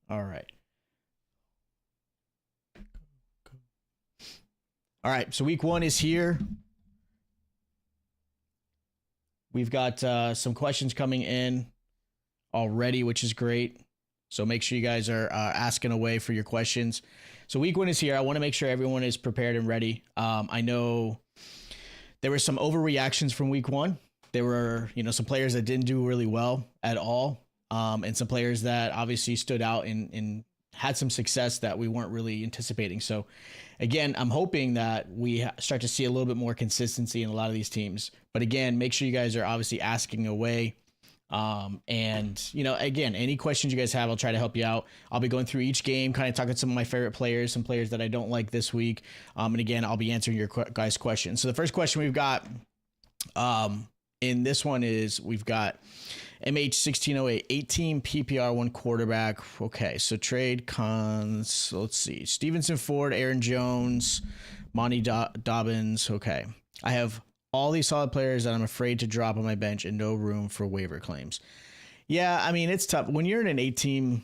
All right. All right. So week 1 is here. We've got some questions coming in already, which is great. So make sure you guys are asking away for your questions. So week 1 is here. I want to make sure everyone is prepared and ready. I know there were some overreactions from week 1. There were, some players that didn't do really well at all, and some players that obviously stood out and had some success that we weren't really anticipating. So again, I'm hoping that we start to see a little bit more consistency in a lot of these teams. But again, make sure you guys are obviously asking away. And again, any questions you guys have, I'll try to help you out. I'll be going through each game, kind of talking to some of my favorite players, some players that I don't like this week. And again, I'll be answering your guys' questions. So the first question we've got, in this one is we've got MH1608, 18 PPR, 1 quarterback. Okay, so trade cons. Let's see. Stevenson Ford, Aaron Jones, Monty Dobbins. Okay. I have all these solid players that I'm afraid to drop on my bench and no room for waiver claims. Yeah, I mean, it's tough. When you're in an 8-team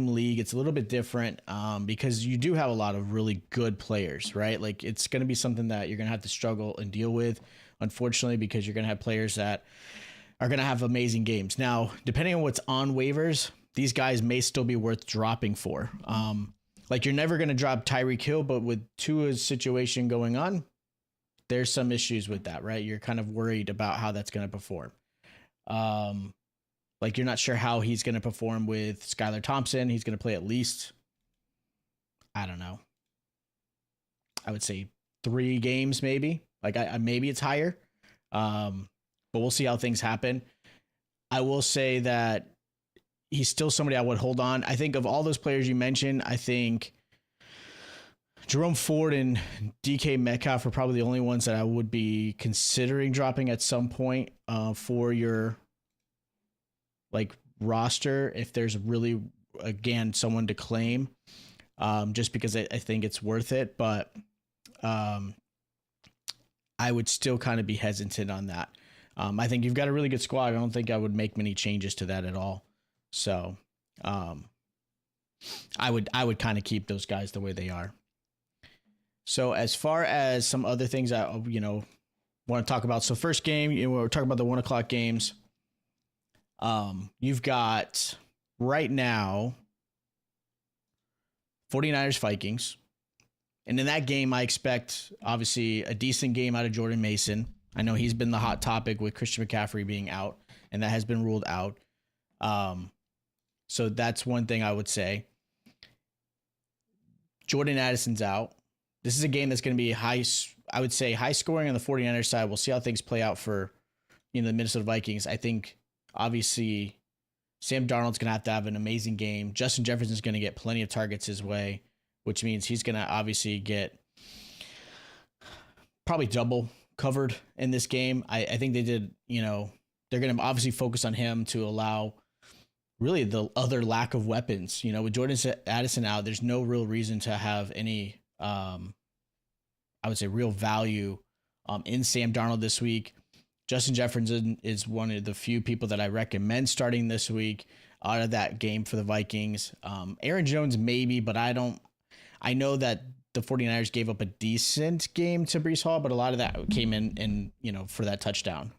league, it's a little bit different because you do have a lot of really good players, right? Like it's going to be something that you're going to have to struggle and deal with, unfortunately, because you're going to have players that are going to have amazing games. Now, depending on what's on waivers, these guys may still be worth dropping for. Like you're never going to drop Tyreek Hill, but with Tua's situation going on, there's some issues with that, right? You're kind of worried about how that's going to perform. Like you're not sure how he's going to perform with Skylar Thompson. He's going to play at least, I don't know, I would say 3 games maybe. Like maybe it's higher. But we'll see how things happen. I will say that he's still somebody I would hold on. I think of all those players you mentioned, I think Jerome Ford and DK Metcalf are probably the only ones that I would be considering dropping at some point for your roster if there's really, again, someone to claim, just because I think it's worth it. But I would still kind of be hesitant on that. I think you've got a really good squad. I don't think I would make many changes to that at all. So I would kind of keep those guys the way they are. So as far as some other things I want to talk about. So first game, we're talking about the 1:00 games. You've got right now 49ers Vikings. And in that game, I expect obviously a decent game out of Jordan Mason. I know he's been the hot topic with Christian McCaffrey being out, and that has been ruled out. So that's one thing I would say. Jordan Addison's out. This is a game that's going to be high scoring on the 49ers side. We'll see how things play out for the Minnesota Vikings. I think obviously Sam Darnold's going to have an amazing game. Justin Jefferson's going to get plenty of targets his way, which means he's going to obviously get probably double covered in this game. I think they did, they're going to obviously focus on him to allow really the other lack of weapons. With Jordan Addison out, there's no real reason to have any, I would say, real value in Sam Darnold this week. Justin Jefferson is one of the few people that I recommend starting this week out of that game for the Vikings. Aaron Jones maybe, but I know that the 49ers gave up a decent game to Breece Hall, but a lot of that came in for that touchdown.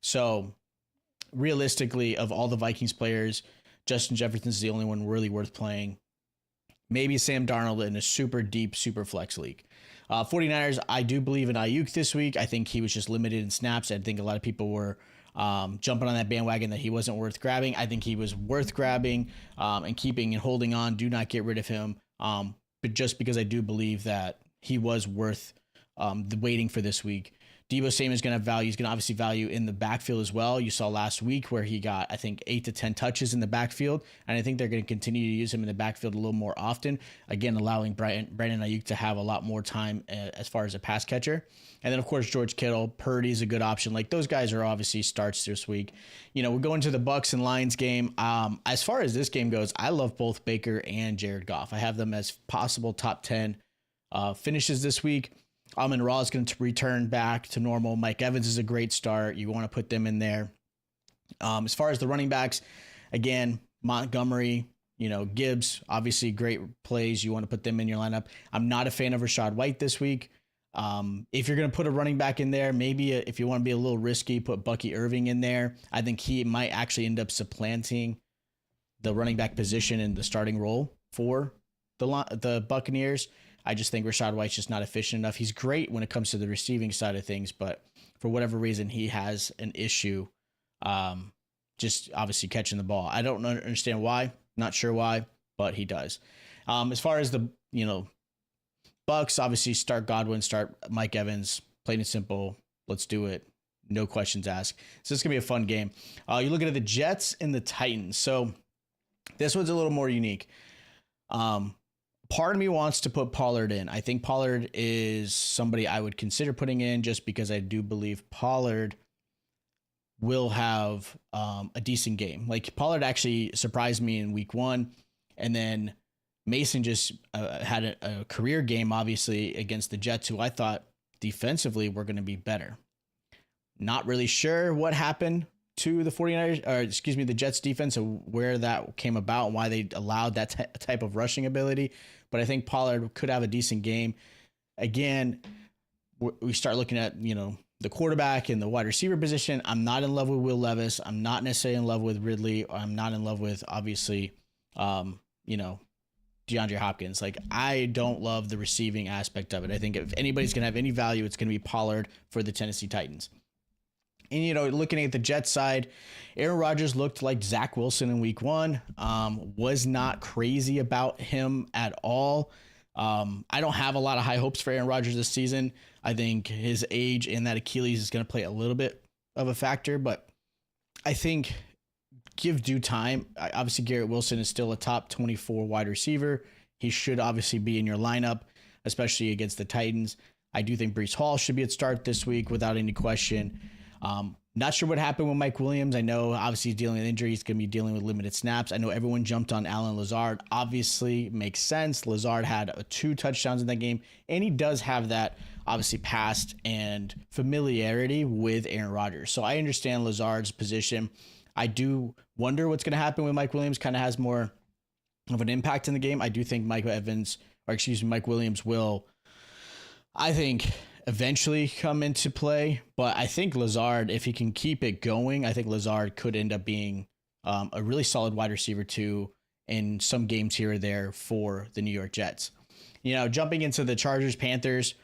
So realistically, of all the Vikings players, Justin Jefferson's the only one really worth playing. Maybe Sam Darnold in a super deep, super flex league. 49ers, I do believe in Ayuk this week. I think he was just limited in snaps. I think a lot of people were jumping on that bandwagon that he wasn't worth grabbing. I think he was worth grabbing and keeping and holding on. Do not get rid of him. But just because I do believe that he was worth the waiting for this week. Deebo Samuel is going to have value. He's going to obviously value in the backfield as well. You saw last week where he got, I think, 8 to 10 touches in the backfield. And I think they're going to continue to use him in the backfield a little more often. Again, allowing Brandon Ayuk to have a lot more time as far as a pass catcher. And then, of course, George Kittle. Purdy's a good option. Like, those guys are obviously starts this week. We're going to the Bucs and Lions game. As far as this game goes, I love both Baker and Jared Goff. I have them as possible top 10 finishes this week. Amon-Ra is going to return back to normal. Mike Evans is a great start. You want to put them in there. As far as the running backs, again, Montgomery, Gibbs, obviously great plays. You want to put them in your lineup. I'm not a fan of Rashad White this week. If you're going to put a running back in there, maybe if you want to be a little risky, put Bucky Irving in there. I think he might actually end up supplanting the running back position in the starting role for the Buccaneers. I just think Rashad White's just not efficient enough. He's great when it comes to the receiving side of things, but for whatever reason, he has an issue just obviously catching the ball. I don't understand why. Not sure why, but he does. As far as the, Bucks, obviously start Godwin, start Mike Evans, plain and simple. Let's do it. No questions asked. So it's going to be a fun game. You're looking at the Jets and the Titans. So this one's a little more unique. Part of me wants to put Pollard in. I think Pollard is somebody I would consider putting in just because I do believe Pollard will have a decent game. Like Pollard actually surprised me in week 1. And then Mason just had a career game, obviously, against the Jets, who I thought defensively were going to be better. Not really sure what happened to the 49ers, or the Jets defense, and where that came about and why they allowed that type of rushing ability. But I think Pollard could have a decent game. Again, we start looking at, the quarterback and the wide receiver position. I'm not in love with Will Levis. I'm not necessarily in love with Ridley. I'm not in love with, obviously, DeAndre Hopkins. Like, I don't love the receiving aspect of it. I think if anybody's going to have any value, it's going to be Pollard for the Tennessee Titans. And, looking at the Jets side, Aaron Rodgers looked like Zach Wilson in week 1. Was not crazy about him at all. I don't have a lot of high hopes for Aaron Rodgers this season. I think his age and that Achilles is going to play a little bit of a factor, but I think give due time. Obviously, Garrett Wilson is still a top 24 wide receiver. He should obviously be in your lineup, especially against the Titans. I do think Breece Hall should be at start this week without any question. Not sure what happened with Mike Williams. I know obviously he's dealing with injury. He's going to be dealing with limited snaps. I know everyone jumped on Allen Lazard. Obviously makes sense. Lazard had 2 touchdowns in that game, and he does have that obviously past and familiarity with Aaron Rodgers. So I understand Lazard's position. I do wonder what's going to happen when Mike Williams kind of has more of an impact in the game. I do think Mike Williams will, I think, eventually come into play, but I think Lazard, if he can keep it going, I think Lazard could end up being a really solid wide receiver too in some games here or there for the New York Jets. Jumping into the Chargers-Panthers,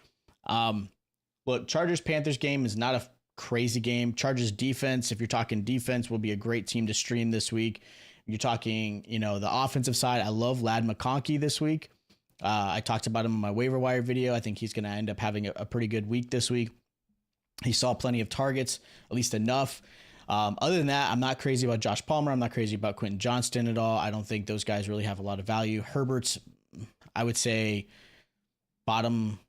look, Chargers-Panthers game is not a crazy game. Chargers defense, if you're talking defense, will be a great team to stream this week. You're talking, the offensive side, I love Ladd McConkey this week. I talked about him in my waiver wire video. I think he's going to end up having a pretty good week this week. He saw plenty of targets, at least enough. Other than that, I'm not crazy about Josh Palmer. I'm not crazy about Quentin Johnston at all. I don't think those guys really have a lot of value. Herbert's, I would say, bottom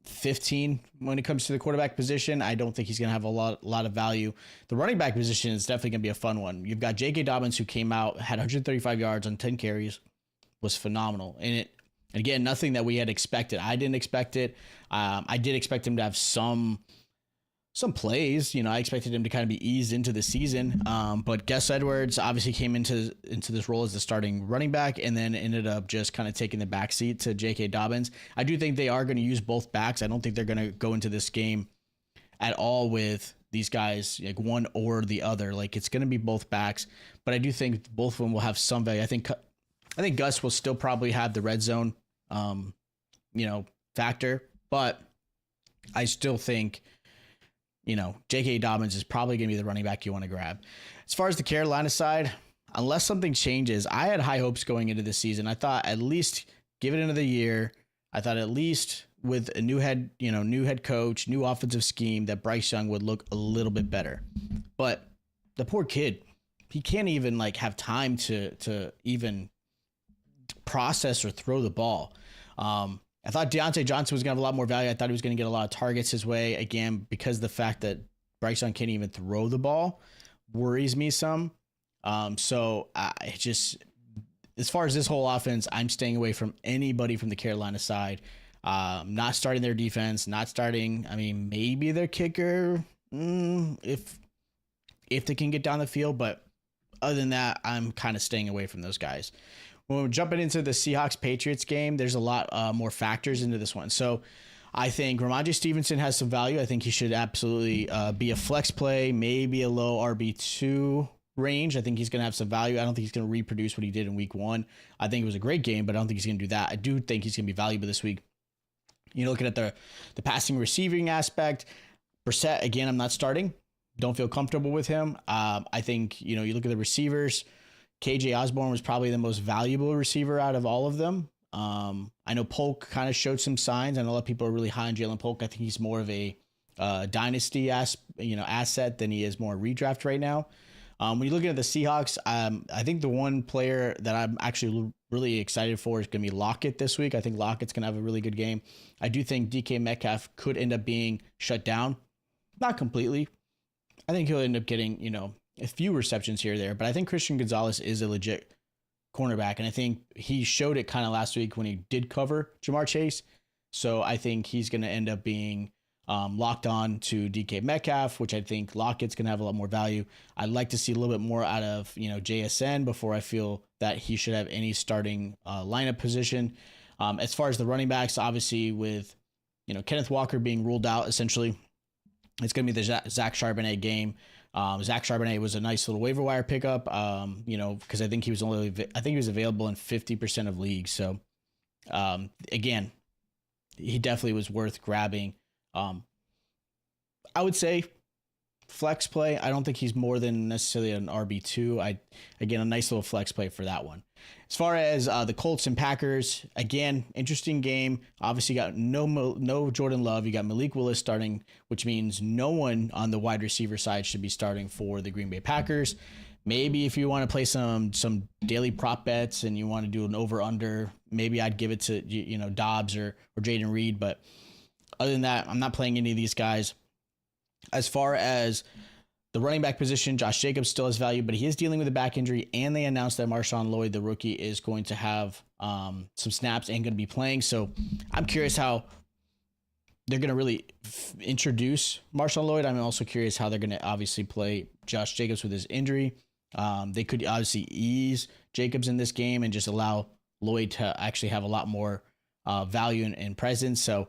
15 when it comes to the quarterback position. I don't think he's going to have a lot of value. The running back position is definitely going to be a fun one. You've got J.K. Dobbins, who came out, had 135 yards on 10 carries, was phenomenal. And again, nothing that we had expected. I didn't expect it. I did expect him to have some plays. I expected him to kind of be eased into the season. But Gus Edwards obviously came into this role as the starting running back and then ended up just kind of taking the backseat to J.K. Dobbins. I do think they are going to use both backs. I don't think they're going to go into this game at all with these guys, like one or the other. Like, it's going to be both backs. But I do think both of them will have some value. I think Gus will still probably have the red zone, factor, but I still think, J.K. Dobbins is probably going to be the running back you want to grab. As far as the Carolina side, unless something changes, I had high hopes going into this season. I thought at least give it another year. I thought at least with a new head coach, new offensive scheme, that Bryce Young would look a little bit better. But the poor kid, he can't even have time to even process or throw the ball. I thought Deontay Johnson was going to have a lot more value. I thought he was going to get a lot of targets his way. Again, because the fact that Bryce Young can't even throw the ball worries me some. So I just, as far as this whole offense, I'm staying away from anybody from the Carolina side. Not starting their defense, not starting, maybe their kicker, if they can get down the field, but Other than that, I'm kind of staying away from those guys. When we're jumping into the Seahawks-Patriots game, there's a lot more factors into this one. So I think Ramondre Stevenson has some value. I think he should absolutely be a flex play, maybe a low RB2 range. I think he's going to have some value. I don't think he's going to reproduce what he did in week 1. I think it was a great game, but I don't think he's going to do that. I do think he's going to be valuable this week. Looking at the passing receiving aspect, Brissett, again, I'm not starting. Don't feel comfortable with him. I think, you look at the receivers, KJ Osborne was probably the most valuable receiver out of all of them. I know Polk kind of showed some signs. I know a lot of people are really high on Jalen Polk. I think he's more of a dynasty asset than he is more redraft right now. When you're looking at the Seahawks, I think the one player that I'm actually really excited for is going to be Lockett this week. I think Lockett's going to have a really good game. I do think DK Metcalf could end up being shut down. Not completely. I think he'll end up getting, a few receptions here or there, but I think Christian Gonzalez is a legit cornerback, and I think he showed it kind of last week when he did cover Jamar Chase. So I think he's going to end up being locked on to DK Metcalf, which I think Lockett's going to have a lot more value. I'd like to see a little bit more out of, JSN before I feel that he should have any starting lineup position. As far as the running backs, obviously with, Kenneth Walker being ruled out, essentially, it's going to be the Zach Charbonnet game. Zach Charbonnet was a nice little waiver wire pickup, because I think he was available in 50% of leagues. So, again, he definitely was worth grabbing. I would say flex play. I don't think he's more than necessarily an RB2. Again, a nice little flex play for that one. As far as the Colts and Packers, again, interesting game. Obviously, you got no Jordan Love. You got Malik Willis starting, which means no one on the wide receiver side should be starting for the Green Bay Packers. Maybe if you want to play some daily prop bets and you want to do an over-under, maybe I'd give it to Dobbs or Jaden Reed. But other than that, I'm not playing any of these guys. As far as the running back position, Josh Jacobs still has value, but he is dealing with a back injury, and they announced that Marshawn Lloyd, the rookie, is going to have some snaps and going to be playing. So I'm curious how they're going to really introduce Marshawn Lloyd. I'm also curious how they're going to obviously play Josh Jacobs with his injury. They could obviously ease Jacobs in this game and just allow Lloyd to actually have a lot more value and presence. So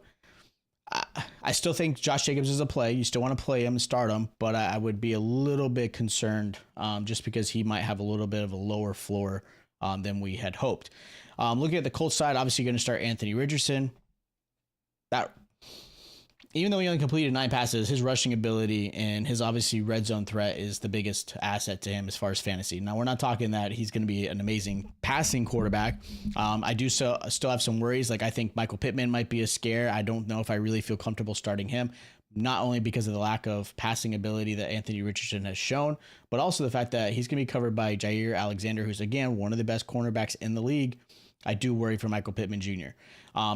I still think Josh Jacobs is a play. You still want to play him and start him, but I would be a little bit concerned just because he might have a little bit of a lower floor than we had hoped. Looking at the Colts side, obviously you're going to start Anthony Richardson. That, even though he only completed 9 passes, his rushing ability and his obviously red zone threat is the biggest asset to him as far as fantasy. Now, we're not talking that he's going to be an amazing passing quarterback. I do still have some worries. Like, I think Michael Pittman might be a scare. I don't know if I really feel comfortable starting him, not only because of the lack of passing ability that Anthony Richardson has shown, but also the fact that he's going to be covered by Jair Alexander, who's, again, one of the best cornerbacks in the league. I do worry for Michael Pittman Jr.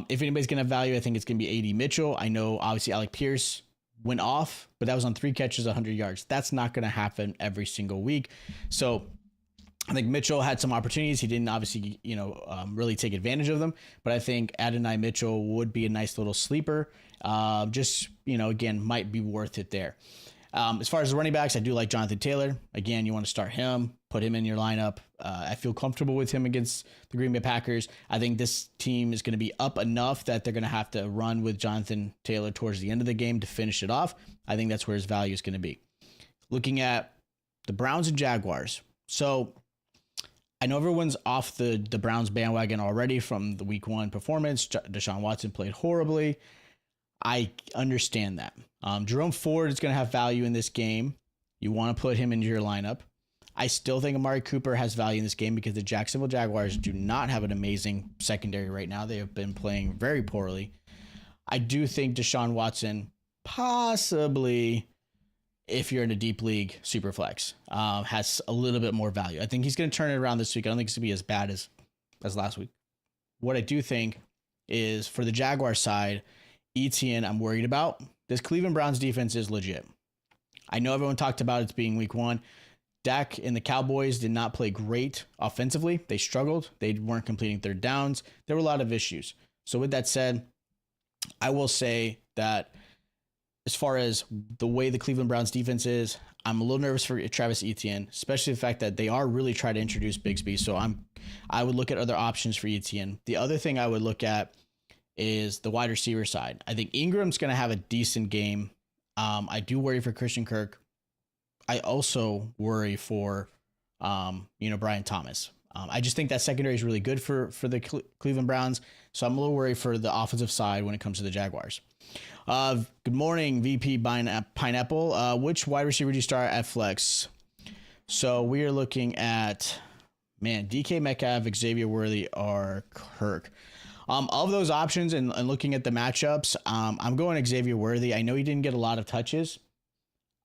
If anybody's going to have value, I think it's going to be A.D. Mitchell. I know, obviously, Alec Pierce went off, but that was on 3 catches, 100 yards. That's not going to happen every single week. So I think Mitchell had some opportunities. He didn't obviously, really take advantage of them. But I think Adonai Mitchell would be a nice little sleeper. Again, might be worth it there. As far as the running backs, I do like Jonathan Taylor. Again, you want to start him, put him in your lineup. I feel comfortable with him against the Green Bay Packers. I think this team is going to be up enough that they're going to have to run with Jonathan Taylor towards the end of the game to finish it off. I think that's where his value is going to be. Looking at the Browns and Jaguars. So I know everyone's off the Browns bandwagon already from the week 1 performance. Deshaun Watson played horribly. I understand that. Jerome Ford is going to have value in this game. You want to put him into your lineup. I still think Amari Cooper has value in this game because the Jacksonville Jaguars do not have an amazing secondary right now. They have been playing very poorly. I do think Deshaun Watson possibly, if you're in a deep league, super flex, has a little bit more value. I think he's going to turn it around this week. I don't think it's going to be as bad as last week. What I do think is for the Jaguar side, ETN, I'm worried about. This Cleveland Browns defense is legit. I know everyone talked about it being week 1. Dak and the Cowboys did not play great offensively. They struggled. They weren't completing third downs. There were a lot of issues. So with that said, I will say that as far as the way the Cleveland Browns defense is, I'm a little nervous for Travis Etienne, especially the fact that they are really trying to introduce Bigsby. So I would look at other options for Etienne. The other thing I would look at is the wide receiver side. I think Ingram's going to have a decent game. I do worry for Christian Kirk. I also worry for, Brian Thomas. I just think that secondary is really good for the Cleveland Browns. So I'm a little worried for the offensive side when it comes to the Jaguars. Good morning, VP Pineapple. Which wide receiver do you start at flex? So we are looking at, DK Metcalf, Xavier Worthy, or Kirk. Of those options and looking at the matchups, I'm going Xavier Worthy. I know he didn't get a lot of touches.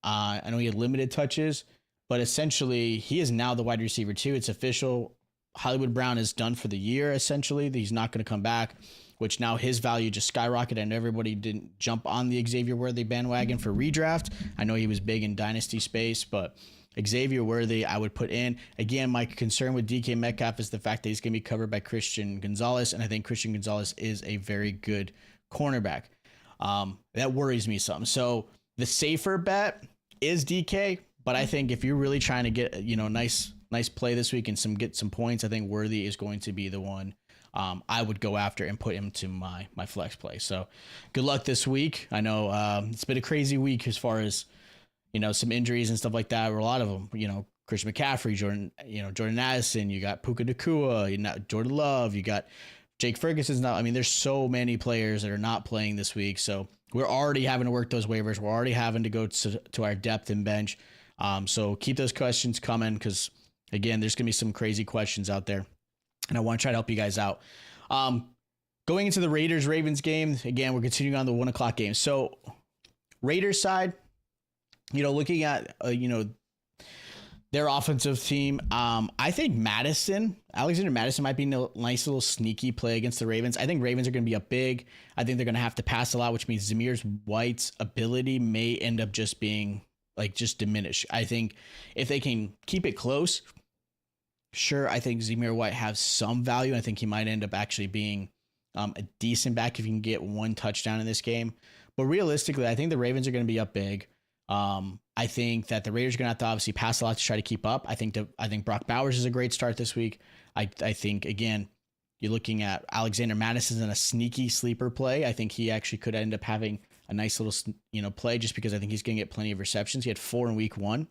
I know he had limited touches, but essentially he is now the wide receiver too. It's official. Hollywood Brown is done for the year. Essentially, he's not going to come back, which now his value just skyrocketed and everybody didn't jump on the Xavier Worthy bandwagon for redraft. I know he was big in dynasty space, but Xavier Worthy, I would put in. Again, my concern with DK Metcalf is the fact that he's going to be covered by Christian Gonzalez, and I think Christian Gonzalez is a very good cornerback. That worries me some. So the safer bet is DK, but I think if you're really trying to get nice play this week and get some points, I think Worthy is going to be the one I would go after and put him to my flex play. So good luck this week. I know it's been a crazy week as far as some injuries and stuff like that. Or a lot of them, Christian McCaffrey, Jordan Addison, you got Puka Nacua, Jordan Love, you got Jake Ferguson's not. I mean, there's so many players that are not playing this week. So we're already having to work those waivers. We're already having to go to our depth and bench. So keep those questions coming because, again, there's going to be some crazy questions out there. And I want to try to help you guys out. Going into the Raiders-Ravens game, again, we're continuing on the 1 o'clock game. So Raiders side, looking at, their offensive team, I think Alexander Madison might be a nice little sneaky play against the Ravens. I think Ravens are going to be up big. I think they're going to have to pass a lot, which means Zamir White's ability may end up just being just diminish. I think if they can keep it close, sure, I think Zamir White has some value. I think he might end up actually being a decent back if you can get one touchdown in this game. But realistically, I think the Ravens are going to be up big. I think that the Raiders are going to have to obviously pass a lot to try to keep up. I think Brock Bowers is a great start this week. I think, again, you're looking at Alexander Madison in a sneaky sleeper play. I think he actually could end up having a nice little, play just because I think he's going to get plenty of receptions. He had 4 in week 1.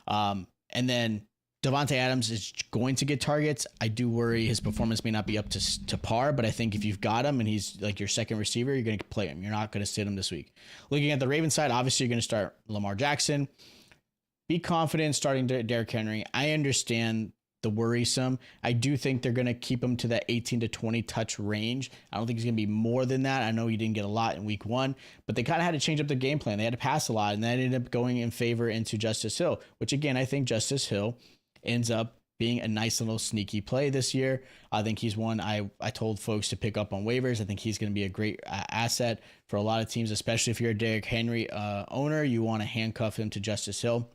And then Devontae Adams is going to get targets. I do worry his performance may not be up to par, but I think if you've got him and he's like your second receiver, you're going to play him. You're not going to sit him this week. Looking at the Ravens side, obviously you're going to start Lamar Jackson. Be confident starting Derrick Henry. I understand the worrisome. I do think they're going to keep him to that 18 to 20 touch range. I don't think he's going to be more than that. I know he didn't get a lot in week 1, but they kind of had to change up the game plan. They had to pass a lot, and that ended up going in favor into Justice Hill, which again, I think Justice Hill ends up being a nice little sneaky play this year. I think he's one I told folks to pick up on waivers. I think he's going to be a great asset for a lot of teams, especially if you're a Derrick Henry owner. You want to handcuff him to Justice Hill.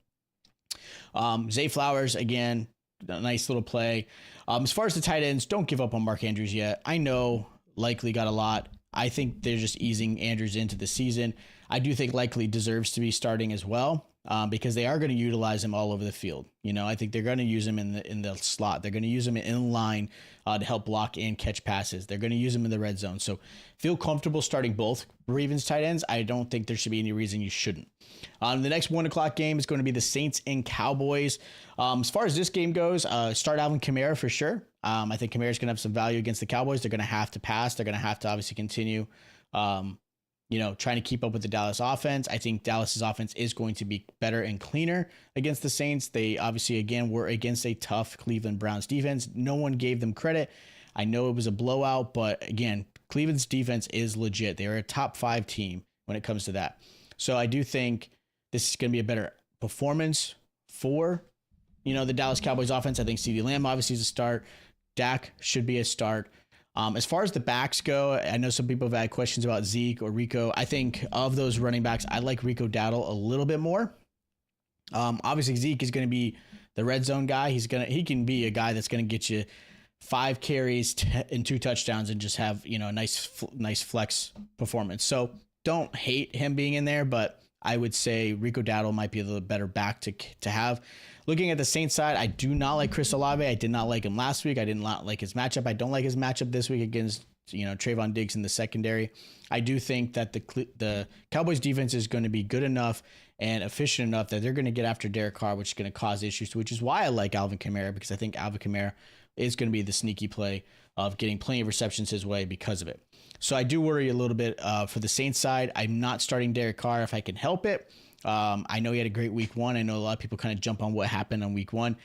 Zay Flowers, again, a nice little play. As far as the tight ends, don't give up on Mark Andrews yet. I know Likely got a lot. I think they're just easing Andrews into the season. I do think Likely deserves to be starting as well. Because they are going to utilize him all over the field. I think they're going to use him in the slot. They're going to use him in line to help block and catch passes. They're going to use him in the red zone. So feel comfortable starting both Ravens tight ends. I don't think there should be any reason you shouldn't. The next 1 o'clock game is going to be the Saints and Cowboys. As far as this game goes, start Alvin Kamara for sure. I think Kamara is going to have some value against the Cowboys. They're going to have to pass. They're going to have to obviously continue trying to keep up with the Dallas offense. I think Dallas's offense is going to be better and cleaner against the Saints. They obviously, again, were against a tough Cleveland Browns defense. No one gave them credit. I know it was a blowout, but again, Cleveland's defense is legit. They're a top 5 team when it comes to that. So I do think this is going to be a better performance for, the Dallas Cowboys offense. I think CeeDee Lamb obviously is a start. Dak should be a start. As far as the backs go, I know some people have had questions about Zeke or Rico. I think of those running backs, I like Rico Dowdle a little bit more. Obviously, Zeke is going to be the red zone guy. He can be a guy that's going to get you 5 carries and 2 touchdowns and just have a nice flex performance. So don't hate him being in there, but I would say Rico Dowdle might be a little better back to have. Looking at the Saints side, I do not like Chris Olave. I did not like him last week. I did not like his matchup. I don't like his matchup this week against Trayvon Diggs in the secondary. I do think that the Cowboys defense is going to be good enough and efficient enough that they're going to get after Derek Carr, which is going to cause issues, which is why I like Alvin Kamara, because I think Alvin Kamara is going to be the sneaky play of getting plenty of receptions his way because of it. So I do worry a little bit for the Saints side. I'm not starting Derek Carr if I can help it. I know he had a great week one. I know a lot of people kind of jump on what happened on week one.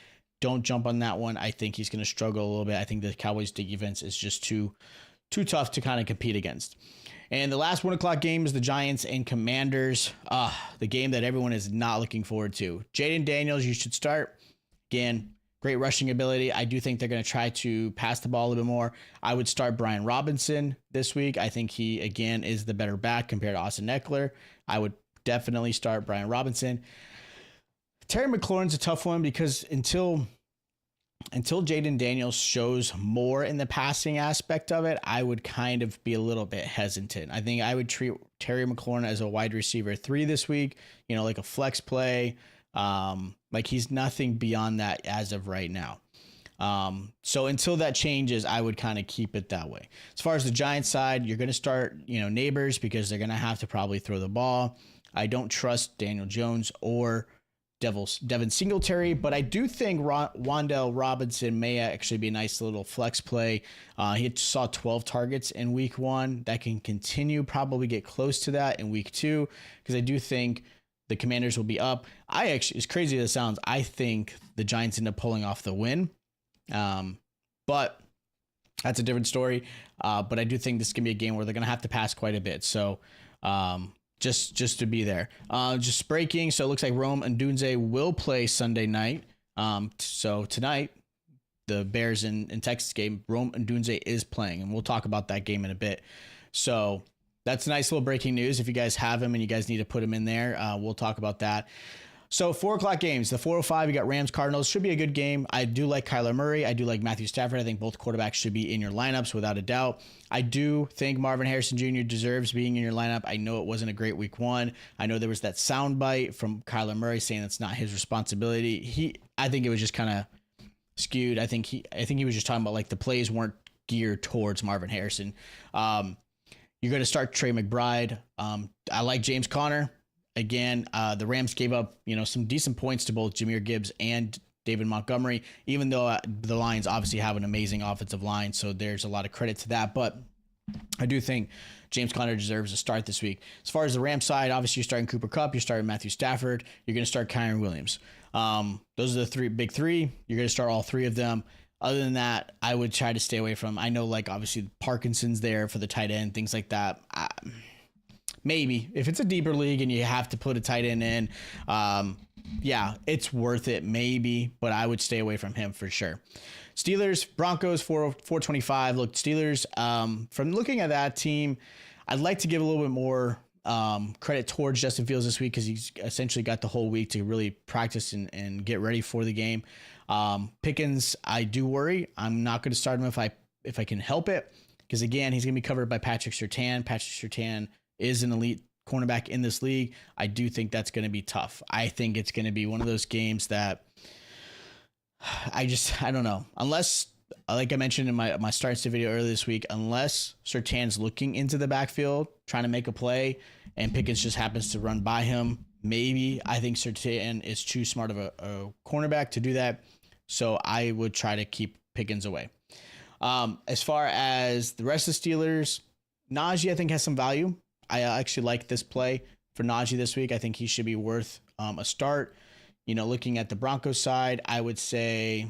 Don't jump on that one. I think he's going to struggle a little bit. I think the Cowboys defense is just too tough to kind of compete against. And the last 1 o'clock game is the Giants and Commanders. The game that everyone is not looking forward to. Jaden Daniels, you should start. Again, great rushing ability. I do think they're going to try to pass the ball a little bit more. I would start Brian Robinson this week. I think he, again, is the better back compared to Austin Eckler. I would definitely start Brian Robinson. Terry McLaurin's a tough one because until Jaden Daniels shows more in the passing aspect of it, I would kind of be a little bit hesitant. I think I would treat Terry McLaurin as a wide receiver 3 this week, like a flex play. Like he's nothing beyond that as of right now. So until that changes, I would kind of keep it that way. As far as the Giants side, you're going to start, Neighbors because they're going to have to probably throw the ball. I don't trust Daniel Jones or Devin Singletary, but I do think Wan'Dale Robinson may actually be a nice little flex play. He saw 12 targets in week 1. That can continue, probably get close to that in week 2, because I do think the Commanders will be up. As crazy as it sounds, I think the Giants end up pulling off the win. But that's a different story. But I do think this is going to be a game where they're going to have to pass quite a bit. So, just to be there. Just breaking. So it looks like Rome Odunze will play Sunday night. So tonight, the Bears in Texas game, Rome Odunze is playing, and we'll talk about that game in a bit. So that's nice little breaking news. If you guys have him and you guys need to put him in there, we'll talk about that. So 4 o'clock games, the 4:05, you got Rams Cardinals. Should be a good game. I do like Kyler Murray. I do like Matthew Stafford. I think both quarterbacks should be in your lineups without a doubt. I do think Marvin Harrison Jr. deserves being in your lineup. I know it wasn't a great week 1. I know there was that soundbite from Kyler Murray saying that's not his responsibility. I think it was just kind of skewed. I think he was just talking about like the plays weren't geared towards Marvin Harrison. You're going to start Trey McBride. I like James Conner. Again, the Rams gave up, some decent points to both Jahmyr Gibbs and David Montgomery, even though the Lions obviously have an amazing offensive line. So there's a lot of credit to that. But I do think James Conner deserves a start this week. As far as the Rams side, obviously you're starting Cooper Kupp, you're starting Matthew Stafford, you're going to start Kyren Williams. Those are the big three. You're going to start all 3 of them. Other than that, I would try to stay away from. I know, like, obviously Parkinson's there for the tight end, things like that. Maybe if it's a deeper league and you have to put a tight end in, yeah, it's worth it maybe, but I would stay away from him for sure. Steelers, Broncos, 425. Look, Steelers, from looking at that team, I'd like to give a little bit more credit towards Justin Fields this week because he's essentially got the whole week to really practice and get ready for the game. Pickens, I do worry. I'm not going to start him if I can help it, because again, he's going to be covered by Patrick Surtain. Patrick Surtain is an elite cornerback in this league. I do think that's going to be tough. I think it's going to be one of those games that I don't know. Unless, like I mentioned in my starts to video earlier this week, unless Surtain's looking into the backfield, trying to make a play, and Pickens just happens to run by him, maybe. I think Surtain is too smart of a cornerback to do that. So I would try to keep Pickens away. As far as the rest of the Steelers, Najee, I think, has some value. I actually like this play for Najee this week. I think he should be worth a start. Looking at the Broncos side, I would say,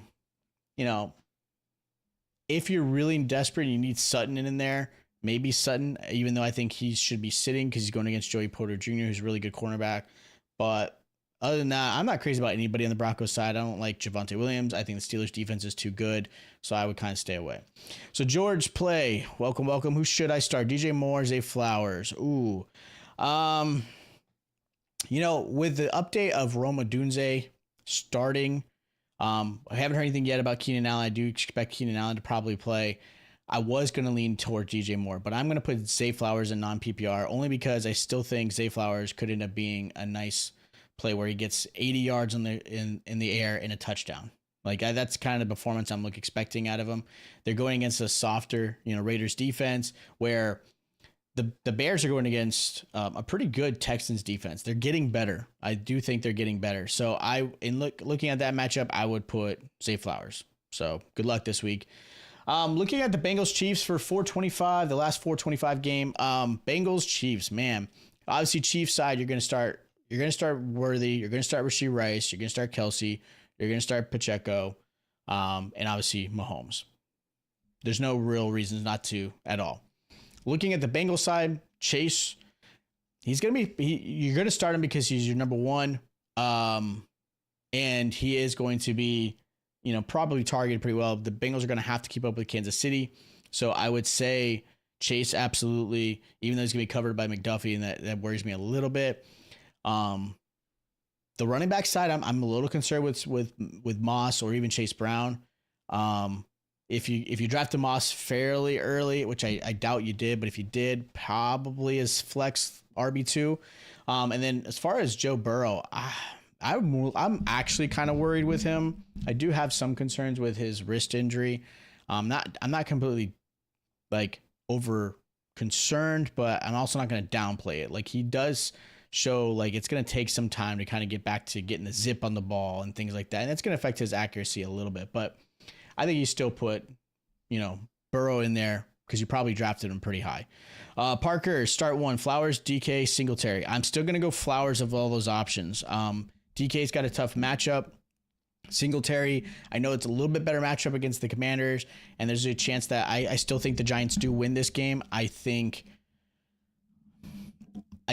if you're really desperate and you need Sutton in there, maybe Sutton, even though I think he should be sitting because he's going against Joey Porter Jr., who's a really good cornerback. But other than that, I'm not crazy about anybody on the Broncos side. I don't like Javonte Williams. I think the Steelers defense is too good, so I would kind of stay away. So George, play. Welcome. Who should I start? DJ Moore, Zay Flowers. Ooh. With the update of Rome Odunze starting, I haven't heard anything yet about Keenan Allen. I do expect Keenan Allen to probably play. I was going to lean toward DJ Moore, but I'm going to put Zay Flowers in non-PPR only because I still think Zay Flowers could end up being a nice play where he gets 80 yards in the air and a touchdown. Like that's kind of the performance I'm expecting out of him. They're going against a softer, Raiders defense where the Bears are going against a pretty good Texans defense. They're getting better. I do think they're getting better. So looking at that matchup, I would put Zay Flowers. So good luck this week. Looking at the Bengals Chiefs for 425, the last 425 game. Bengals Chiefs, man. Obviously, Chiefs side, you're gonna start Worthy, you're gonna start Rashee Rice, you're gonna start Kelsey, you're gonna start Pacheco, and obviously Mahomes. There's no real reasons not to at all. Looking at the Bengals side, Chase, you're gonna start him because he's your number one, and he is going to be, probably targeted pretty well. The Bengals are going to have to keep up with Kansas City. So I would say Chase, absolutely, even though he's going to be covered by McDuffie, and that worries me a little bit. The running back side, I'm a little concerned with Moss or even Chase Brown. If you drafted Moss fairly early, which I doubt you did, but if you did, probably as flex RB2. And then as far as Joe Burrow, I'm actually kind of worried with him. I do have some concerns with his wrist injury. I'm not completely over concerned, but I'm also not going to downplay it. Like he does show it's going to take some time to kind of get back to getting the zip on the ball and things like that. And it's going to affect his accuracy a little bit, but I think you still put, Burrow in there because you probably drafted him pretty high. Parker, start one, Flowers, DK, Singletary. I'm still going to go Flowers of all those options. DK's got a tough matchup. Singletary, I know it's a little bit better matchup against the Commanders, and there's a chance that I still think the Giants do win this game. I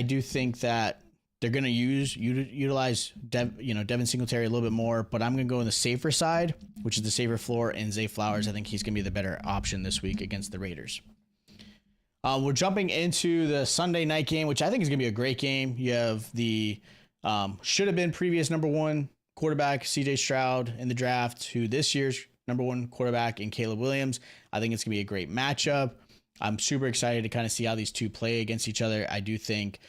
do think that they're going to utilize Devin Singletary a little bit more, but I'm going to go on the safer side, which is the safer floor, and Zay Flowers. I think he's going to be the better option this week against the Raiders. We're jumping into the Sunday night game, which I think is going to be a great game. You have the should have been previous number one quarterback CJ Stroud in the draft, who this year's number one quarterback in Caleb Williams. I think it's going to be a great matchup. I'm super excited to kind of see how these two play against each other. I do think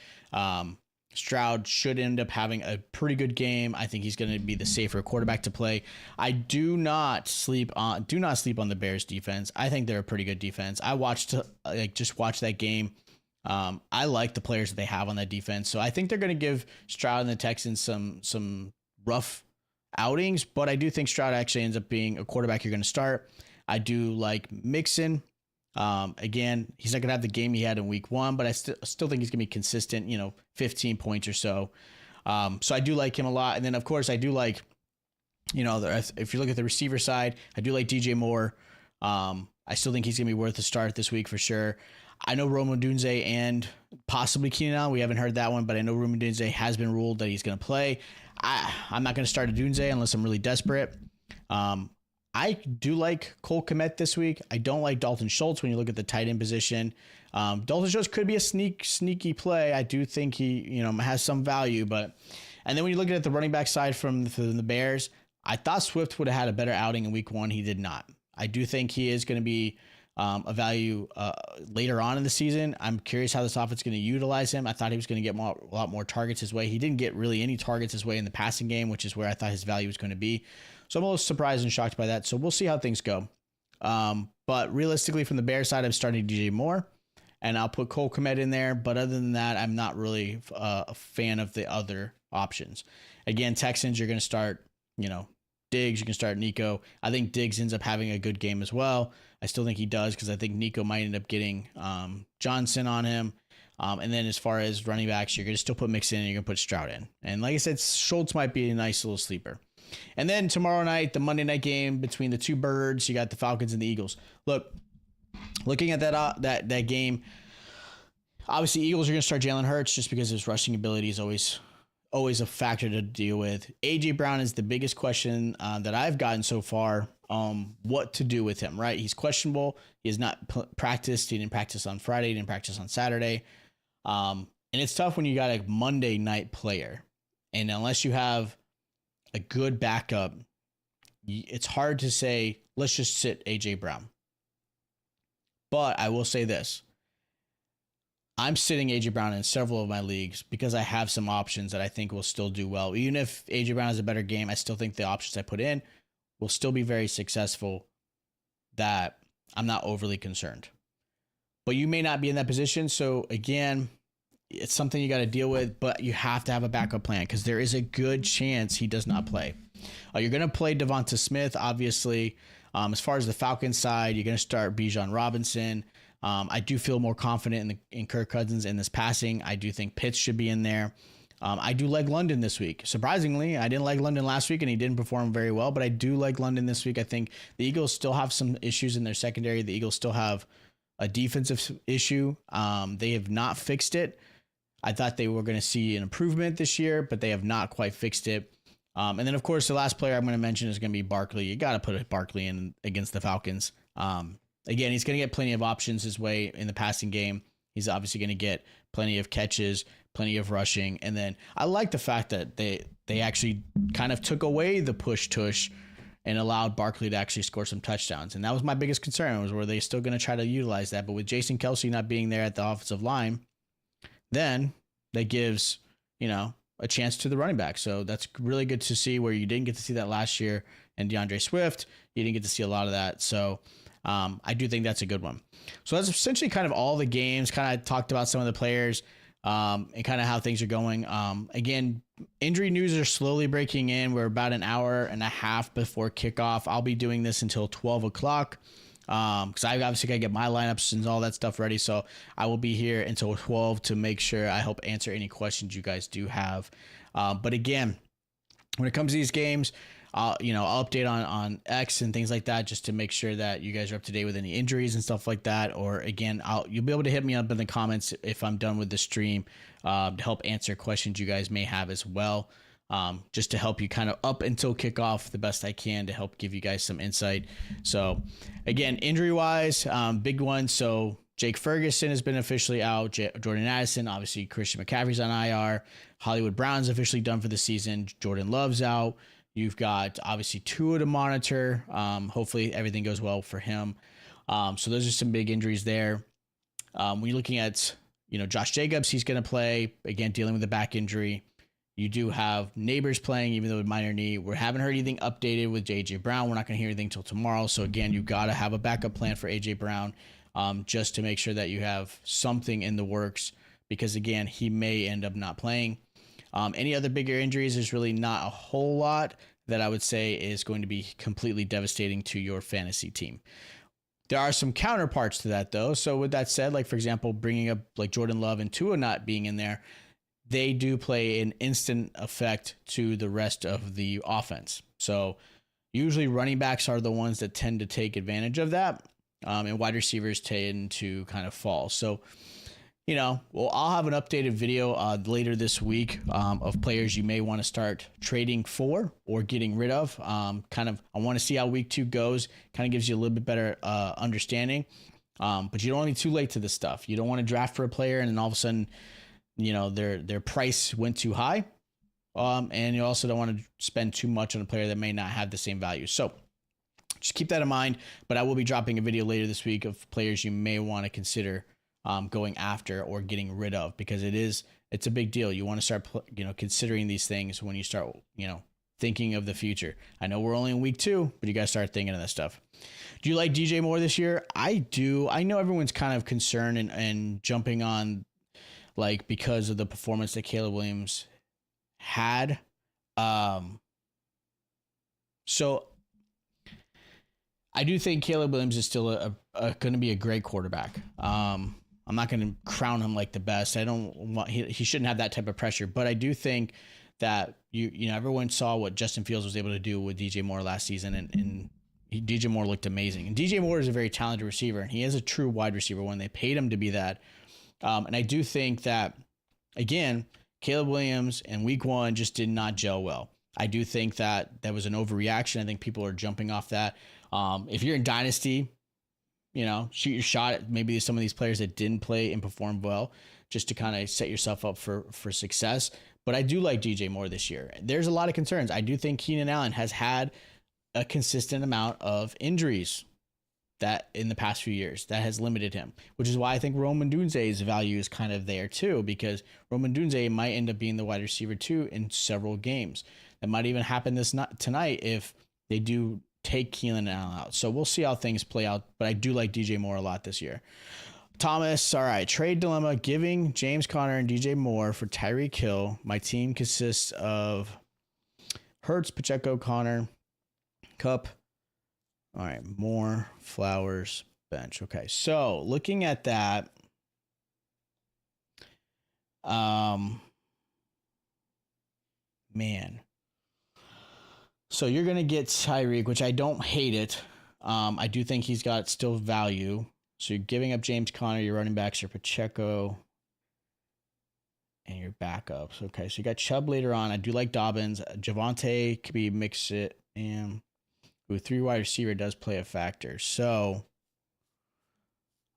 Stroud should end up having a pretty good game. I think he's going to be the safer quarterback to play. I do not sleep on the Bears defense. I think they're a pretty good defense. I watched that game. I like the players that they have on that defense. So I think they're going to give Stroud and the Texans some rough outings, but I do think Stroud actually ends up being a quarterback you're going to start. I do like Mixon. Again, he's not going to have the game he had in week one, but I still think he's going to be consistent, 15 points or so. So I do like him a lot. And then, of course, I do like, if you look at the receiver side, I do like DJ Moore. I still think he's going to be worth a start this week for sure. I know Rome Odunze and possibly Keenan Allen. We haven't heard that one, but I know Rome Odunze has been ruled that he's going to play. I'm not going to start Odunze unless I'm really desperate. I do like Cole Kmet this week. I don't like Dalton Schultz when you look at the tight end position. Dalton Schultz could be a sneaky play. I do think he, has some value, and then when you look at the running back side from the Bears, I thought Swift would have had a better outing in week one. He did not. I do think he is going to be a value later on in the season. I'm curious how this offense is going to utilize him. I thought he was going to get a lot more targets his way. He didn't get really any targets his way in the passing game, which is where I thought his value was going to be. So I'm a little surprised and shocked by that. So we'll see how things go. But realistically, from the Bears side, I'm starting DJ Moore, and I'll put Cole Kmet in there. But other than that, I'm not really a fan of the other options. Again, Texans, you're going to start, Diggs. You can start Nico. I think Diggs ends up having a good game as well. I still think he does because I think Nico might end up getting Johnson on him. And then as far as running backs, you're going to still put Mixon and you're going to put Stroud in. And like I said, Schultz might be a nice little sleeper. And then tomorrow night, the Monday night game between the two birds, you got the Falcons and the Eagles. Looking at that game, obviously Eagles are going to start Jalen Hurts just because his rushing ability is always a factor to deal with. AJ Brown is the biggest question that I've gotten so far. What to do with him, right? He's questionable. He has not practiced. He didn't practice on Friday. He didn't practice on Saturday. And it's tough when you got a Monday night player. And unless you have a good backup, it's hard to say, let's just sit AJ Brown. But I will say this. I'm sitting AJ Brown in several of my leagues because I have some options that I think will still do well. Even if AJ Brown has a better game, I still think the options I put in will still be very successful, that I'm not overly concerned. But you may not be in that position. So again, it's something you got to deal with, but you have to have a backup plan because there is a good chance he does not play. You're going to play Devonta Smith, obviously. As far as the Falcons side, you're going to start Bijan Robinson. I do feel more confident in Kirk Cousins in this passing. I do think Pitts should be in there. I do like London this week. Surprisingly, I didn't like London last week and he didn't perform very well, but I do like London this week. I think the Eagles still have some issues in their secondary. The Eagles still have a defensive issue. They have not fixed it. I thought they were going to see an improvement this year, but they have not quite fixed it. And then, of course, the last player I'm going to mention is going to be Barkley. You got to put Barkley in against the Falcons. Again, he's going to get plenty of options his way in the passing game. He's obviously going to get plenty of catches, plenty of rushing. And then I like the fact that they actually kind of took away the push-tush and allowed Barkley to actually score some touchdowns. And that was my biggest concern, was were they still going to try to utilize that? But with Jason Kelce not being there at the offensive line, then that gives, a chance to the running back. So that's really good to see, where you didn't get to see that last year. And DeAndre Swift, you didn't get to see a lot of that. So I do think that's a good one. So that's essentially kind of all the games. Kind of talked about some of the players and kind of how things are going. Again, injury news are slowly breaking in. We're about an hour and a half before kickoff. I'll be doing this until 12 o'clock because I obviously got to get my lineups and all that stuff ready. So I will be here until 12 to make sure I help answer any questions you guys do have. But again, when it comes to these games, I'll update on X and things like that, just to make sure that you guys are up to date with any injuries and stuff like that. Or again, you'll be able to hit me up in the comments if I'm done with the stream to help answer questions you guys may have as well. Just to help you kind of up until kickoff the best I can to help give you guys some insight. So again, injury wise, big one. So Jake Ferguson has been officially out. Jordan Addison, obviously Christian McCaffrey's on IR. Hollywood Brown's officially done for the season. Jordan Love's out. You've got obviously Tua to monitor. Hopefully everything goes well for him. So those are some big injuries there. When you're looking at, Josh Jacobs, he's going to play, again, dealing with a back injury. You do have Neighbors playing, even though with minor knee. We haven't heard anything updated with AJ Brown. We're not going to hear anything until tomorrow. So again, you've got to have a backup plan for AJ Brown just to make sure that you have something in the works, because again, he may end up not playing. Any other bigger injuries, there's really not a whole lot that I would say is going to be completely devastating to your fantasy team. There are some counterparts to that, though. So with that said, like, for example, bringing up like Jordan Love and Tua not being in there, they do play an instant effect to the rest of the offense. So usually running backs are the ones that tend to take advantage of that, and wide receivers tend to kind of fall. So I'll have an updated video later this week of players you may want to start trading for or getting rid of. I want to see how week 2 goes. Kind of gives you a little bit better understanding. But you don't want to be too late to this stuff. You don't want to draft for a player and then all of a sudden, their price went too high. And you also don't want to spend too much on a player that may not have the same value. So just keep that in mind. But I will be dropping a video later this week of players you may want to consider going after or getting rid of, because it's a big deal. You want to start, considering these things when you start, thinking of the future. I know we're only in week 2, but you guys start thinking of that stuff. Do you like DJ Moore this year? I do. I know everyone's kind of concerned and jumping on, like, because of the performance that Caleb Williams had. So I do think Caleb Williams is still going to be a great quarterback. I'm not going to crown him like the best. He shouldn't have that type of pressure, but I do think that everyone saw what Justin Fields was able to do with DJ Moore last season, and DJ Moore looked amazing. And DJ Moore is a very talented receiver, and he is a true wide receiver when they paid him to be that. And I do think that, again, Caleb Williams in week 1 just did not gel well. I do think that was an overreaction. I think people are jumping off that. If you're in Dynasty, shoot your shot at maybe some of these players that didn't play and perform well, just to kind of set yourself up for success. But I do like DJ Moore this year. There's a lot of concerns. I do think Keenan Allen has had a consistent amount of injuries. that in the past few years that has limited him, which is why I think Roman Dunze's value is kind of there too, because Roman Dunze might end up being the wide receiver 2 in several games. That might even happen tonight if they do take Keenan Allen out. So we'll see how things play out, but I do like DJ Moore a lot this year. Thomas, all right, trade dilemma, giving James Conner and DJ Moore for Tyreek Hill. My team consists of Hurts, Pacheco, Conner, Cup. All right, Moore, Flowers, bench. Okay, so looking at that, man. So you're going to get Tyreek, which I don't hate it. I do think he's got still value. So you're giving up James Conner, your running backs are Pacheco, and your backups. Okay, so you got Chubb later on. I do like Dobbins. Javonte could be mix it, and with 3 wide receiver does play a factor. So,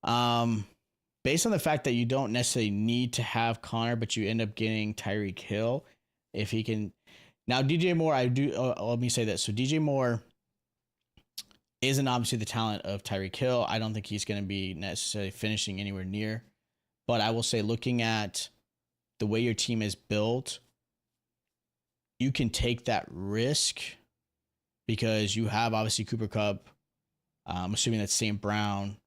based on the fact that you don't necessarily need to have Conner, but you end up getting Tyreek Hill, if he can. Now, DJ Moore, I do. Let me say this. So DJ Moore isn't obviously the talent of Tyreek Hill. I don't think he's going to be necessarily finishing anywhere near. But I will say, looking at the way your team is built, you can take that risk because you have obviously Cooper Kupp. I'm assuming that's St. Brown.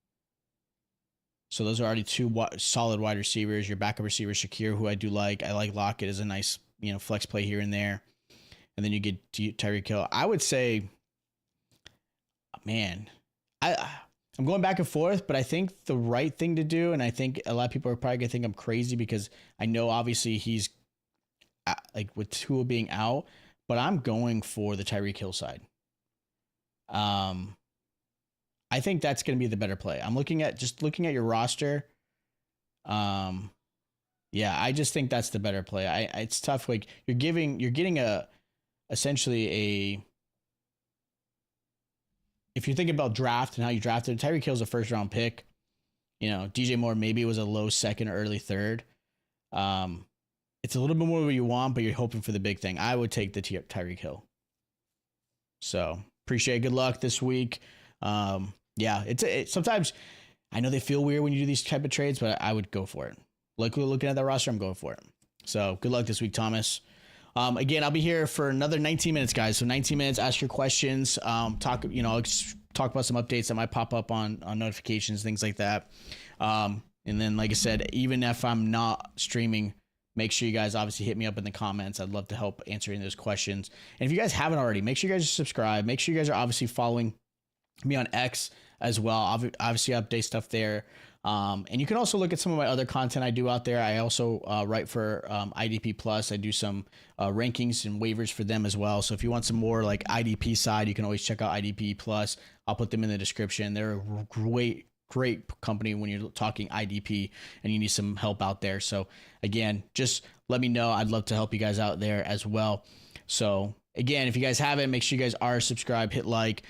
So those are already 2 solid wide receivers. Your backup receiver, Shakir, who I do like. I like Lockett as a nice, flex play here and there. And then you get Tyreek Hill. I would say, man, I'm going back and forth, but I think the right thing to do, and I think a lot of people are probably going to think I'm crazy because I know obviously he's like with Tua being out, but I'm going for the Tyreek Hill side. I think that's going to be the better play. I'm looking at your roster. Yeah, I just think that's the better play. It's tough. Like you're getting essentially if you're thinking about draft and how you drafted, Tyreek Hill's a first round pick. DJ Moore maybe was a low second or early third. It's a little bit more what you want, but you're hoping for the big thing. I would take the Tyreek Hill. So appreciate it. Good luck this week. Yeah, sometimes I know they feel weird when you do these type of trades, but I would go for it. Looking at that roster, I'm going for it. So good luck this week, Thomas. Again, I'll be here for another 19 minutes, guys. So 19 minutes, ask your questions, I'll talk about some updates that might pop up on notifications, things like that. And then, like I said, even if I'm not streaming, make sure you guys obviously hit me up in the comments. I'd love to help answering those questions. And if you guys haven't already, make sure you guys subscribe. Make sure you guys are obviously following me on X as well. Obviously, I update stuff there. And you can also look at some of my other content I do out there. I also write for IDP Plus. I do some rankings and waivers for them as well. So if you want some more like IDP side, you can always check out IDP Plus. I'll put them in the description. They're a great company when you're talking IDP and you need some help out there. So again, just let me know. I'd love to help you guys out there as well. So again, if you guys haven't, make sure you guys are subscribed, hit like.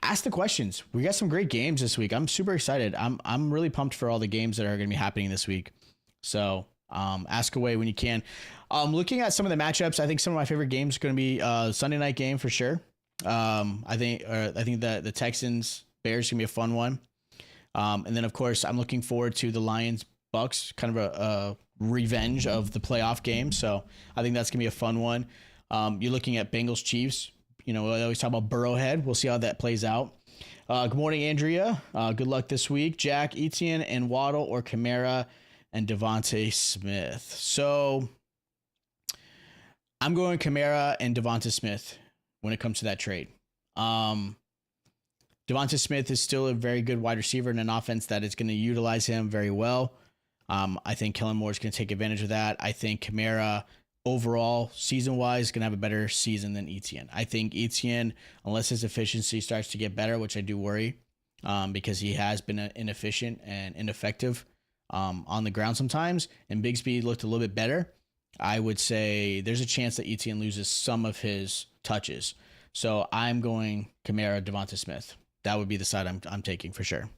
Ask the questions. We got some great games this week. I'm super excited. I'm really pumped for all the games that are going to be happening this week. So ask away when you can. Looking at some of the matchups, I think some of my favorite games are going to be Sunday night game for sure. I think that the Texans Bears going to be a fun one. And then of course I'm looking forward to the Lions Bucks, kind of a revenge of the playoff game. So I think that's going to be a fun one. You're looking at Bengals Chiefs. I always talk about Burrowhead. We'll see how that plays out. Good morning, Andrea. Good luck this week. Jack, Etienne, and Waddle, or Kamara and Devontae Smith. So I'm going Kamara and Devontae Smith when it comes to that trade. Devontae Smith is still a very good wide receiver in an offense that is going to utilize him very well. I think Kellen Moore is going to take advantage of that. I think Kamara overall, season-wise, going to have a better season than Etienne. I think Etienne, unless his efficiency starts to get better, which I do worry, because he has been inefficient and ineffective on the ground sometimes, and Bigsby looked a little bit better, I would say there's a chance that Etienne loses some of his touches. So I'm going Kamara, Devontae Smith. That would be the side I'm taking for sure.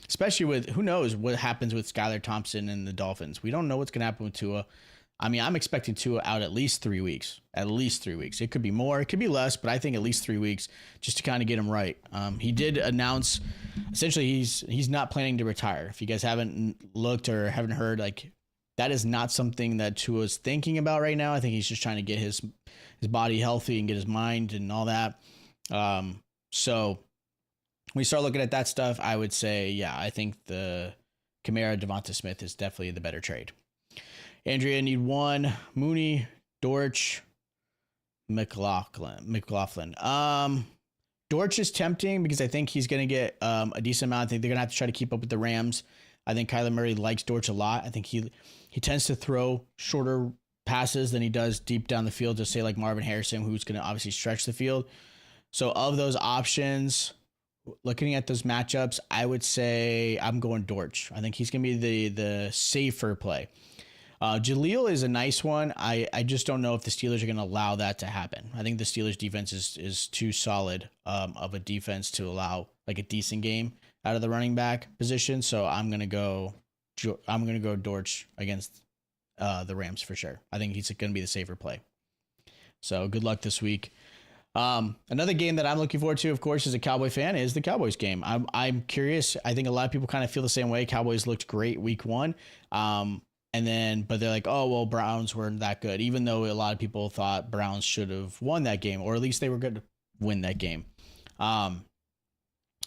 Especially with, who knows what happens with Skylar Thompson and the Dolphins. We don't know what's going to happen with Tua. I mean, I'm expecting Tua out at least 3 weeks. At least 3 weeks. It could be more, it could be less, but I think at least 3 weeks just to kind of get him right. He did announce, essentially, he's not planning to retire. If you guys haven't looked or haven't heard, like, that is not something that Tua's thinking about right now. I think he's just trying to get his body healthy and get his mind and all that. So when we start looking at that stuff, I would say, yeah, I think the Kamara Devonta Smith is definitely the better trade. Andrea, need one. Mooney, Dortch, McLaughlin. Dortch is tempting because I think he's going to get a decent amount. I think they're going to have to try to keep up with the Rams. I think Kyler Murray likes Dortch a lot. I think he tends to throw shorter passes than he does deep down the field to say like Marvin Harrison, who's going to obviously stretch the field. So of those options, looking at those matchups, I would say I'm going Dortch. I think he's going to be the safer play. Jaleel is a nice one. I just don't know if the Steelers are going to allow that to happen. I think the Steelers defense is too solid of a defense to allow like a decent game out of the running back position. So I'm going to go Dortch against the Rams for sure. I think he's going to be the safer play. So good luck this week. Another game that I'm looking forward to, of course, as a Cowboy fan, is the Cowboys game. I'm curious. I think a lot of people kind of feel the same way. Cowboys looked great week 1. But they're like, oh, well, Browns weren't that good, even though a lot of people thought Browns should have won that game, or at least they were going to win that game.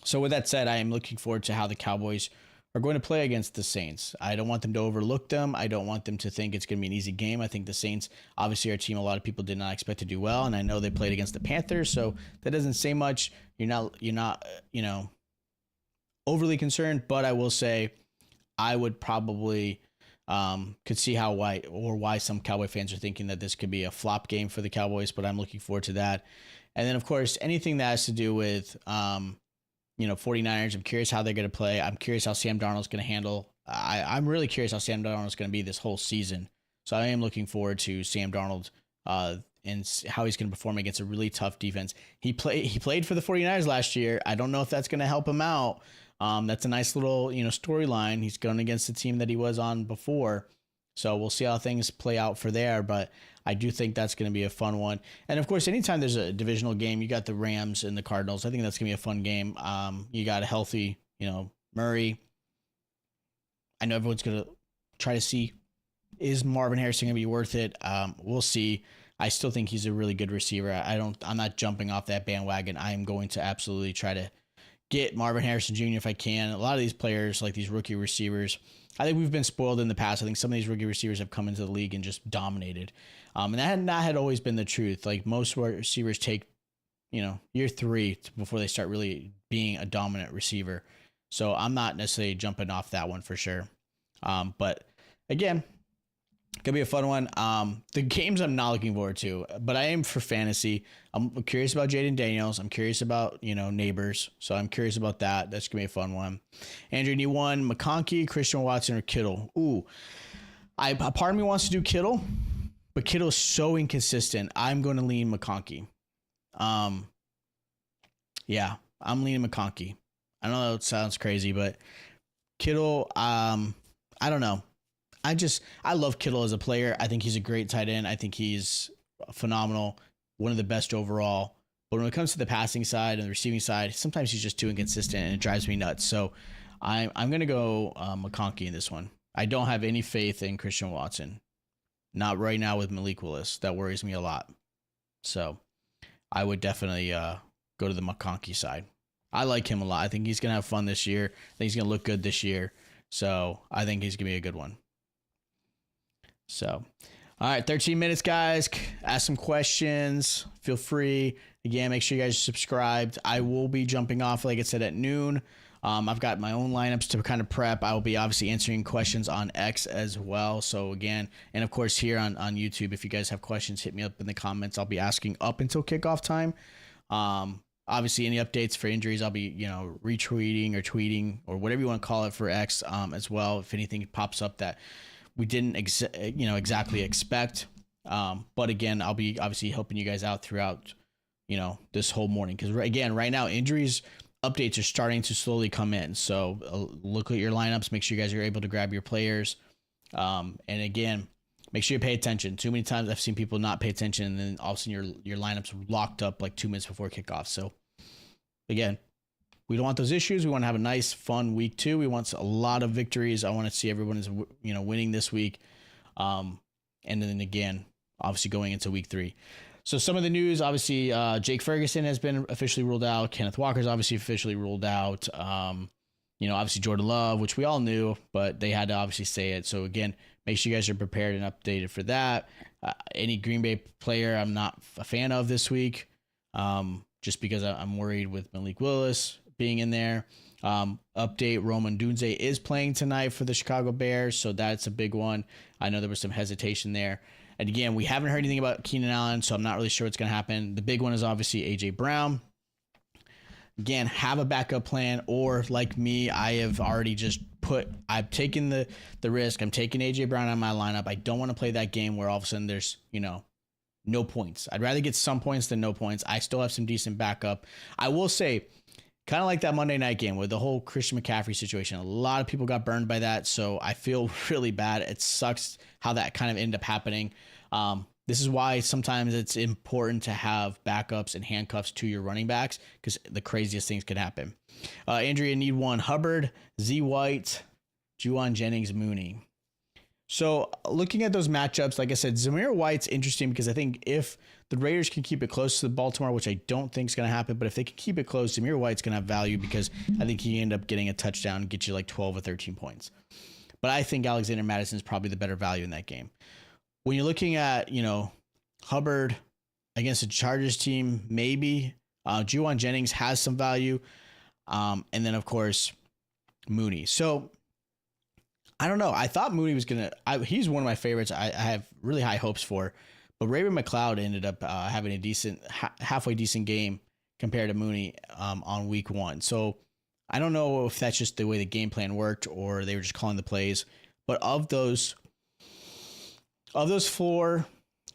So with that said, I am looking forward to how the Cowboys are going to play against the Saints. I don't want them to overlook them. I don't want them to think it's going to be an easy game. I think the Saints, obviously our team, a lot of people did not expect to do well, and I know they played against the Panthers, so that doesn't say much. You're not overly concerned, but I will say I would probably could see why some Cowboy fans are thinking that this could be a flop game for the Cowboys, but I'm looking forward to that. And then, of course, anything that has to do with 49ers, I'm curious how they're going to play. I'm curious how Sam Darnold's going to handle. I'm really curious how Sam Darnold's going to be this whole season. So I am looking forward to Sam Darnold and how he's going to perform against a really tough defense. He played for the 49ers last year. I don't know if that's going to help him out. That's a nice little storyline. He's going against the team that he was on before. So we'll see how things play out for there. But I do think that's going to be a fun one. And of course, anytime there's a divisional game, you got the Rams and the Cardinals. I think that's going to be a fun game. You got a healthy, Murray. I know everyone's going to try to see, is Marvin Harrison going to be worth it? We'll see. I still think he's a really good receiver. I'm not jumping off that bandwagon. I am going to absolutely try to get Marvin Harrison Jr. if I can. A lot of these players, like these rookie receivers, I think we've been spoiled in the past. I think some of these rookie receivers have come into the league and just dominated. And that had always been the truth. Like most receivers take, year 3 before they start really being a dominant receiver. So I'm not necessarily jumping off that one for sure. But again, gonna be a fun one. The games I'm not looking forward to, but I am for fantasy. I'm curious about Jaden Daniels. I'm curious about, Neighbors. So I'm curious about that. That's gonna be a fun one. Andrew, you won McConkey, Christian Watson, or Kittle. Ooh, a part of me wants to do Kittle, but Kittle is so inconsistent. I'm going to lean McConkey. Yeah, I'm leaning McConkey. I know it sounds crazy, but Kittle, I don't know. I love Kittle as a player. I think he's a great tight end. I think he's phenomenal, one of the best overall. But when it comes to the passing side and the receiving side, sometimes he's just too inconsistent and it drives me nuts. So I'm going to go McConkey in this one. I don't have any faith in Christian Watson. Not right now with Malik Willis. That worries me a lot. So I would definitely go to the McConkey side. I like him a lot. I think he's going to have fun this year. I think he's going to look good this year. So I think he's going to be a good one. So, all right, 13 minutes, guys. Ask some questions. Feel free. Again, make sure you guys are subscribed. I will be jumping off, like I said, at noon. I've got my own lineups to kind of prep. I will be obviously answering questions on X as well. So again, and of course here on YouTube, if you guys have questions, hit me up in the comments. I'll be asking up until kickoff time. Obviously, any updates for injuries, I'll be, retweeting or tweeting or whatever you want to call it for X as well. If anything pops up that we didn't, exactly expect. But again, I'll be obviously helping you guys out throughout, this whole morning. Because again, right now, injuries updates are starting to slowly come in. So look at your lineups. Make sure you guys are able to grab your players. And again, make sure you pay attention. Too many times I've seen people not pay attention, and then all of a sudden your lineup's locked up like 2 minutes before kickoff. So again, we don't want those issues. We want to have a nice, fun week 2. We want a lot of victories. I want to see everyone is winning this week, and then again, obviously going into week 3. So some of the news, obviously, Jake Ferguson has been officially ruled out. Kenneth Walker's obviously officially ruled out. Obviously Jordan Love, which we all knew, but they had to obviously say it. So again, make sure you guys are prepared and updated for that. Any Green Bay player I'm not a fan of this week, just because I'm worried with Malik Willis being in there. Update, Roman Dunze is playing tonight for the Chicago Bears, so that's a big one. I know there was some hesitation there. And again, we haven't heard anything about Keenan Allen, so I'm not really sure what's going to happen. The big one is obviously A.J. Brown. Again, have a backup plan, or like me, I've taken the risk. I'm taking A.J. Brown out of my lineup. I don't want to play that game where all of a sudden there's, no points. I'd rather get some points than no points. I still have some decent backup. I will say, kind of like that Monday night game with the whole Christian McCaffrey situation. A lot of people got burned by that, so I feel really bad. It sucks how that kind of ended up happening. This is why sometimes it's important to have backups and handcuffs to your running backs, because the craziest things could happen. Andrea need one: Hubbard, Z White, Juwan Jennings, Mooney. So looking at those matchups, like I said, Zamir White's interesting because I think if the Raiders can keep it close to Baltimore, which I don't think is going to happen, but if they can keep it close, Zamir White's going to have value because I think he end up getting a touchdown and get you like 12 or 13 points. But I think Alexander Madison is probably the better value in that game. When you're looking at, Hubbard against a Chargers team, maybe. Juwan Jennings has some value. And then, of course, Mooney. So I don't know. I thought Mooney was he's one of my favorites. I have really high hopes for. But Raven McLeod ended up having a decent, halfway decent game compared to Mooney on week 1. So I don't know if that's just the way the game plan worked or they were just calling the plays. But of those 4,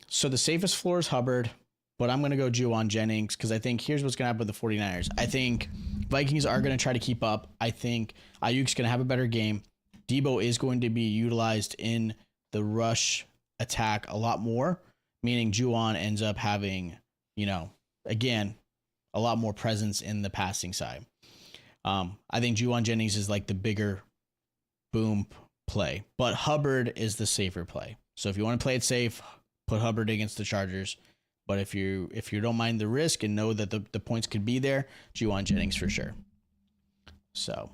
so the safest floor is Hubbard, but I'm going to go Juwan Jennings because I think here's what's going to happen with the 49ers. I think Vikings are going to try to keep up. I think Ayuk's going to have a better game. Debo is going to be utilized in the rush attack a lot more, meaning Juwan ends up having, again, a lot more presence in the passing side. I think Juwan Jennings is like the bigger boom play, but Hubbard is the safer play. So if you want to play it safe, put Hubbard against the Chargers. But if you don't mind the risk and know that the points could be there, Juwan Jennings for sure. So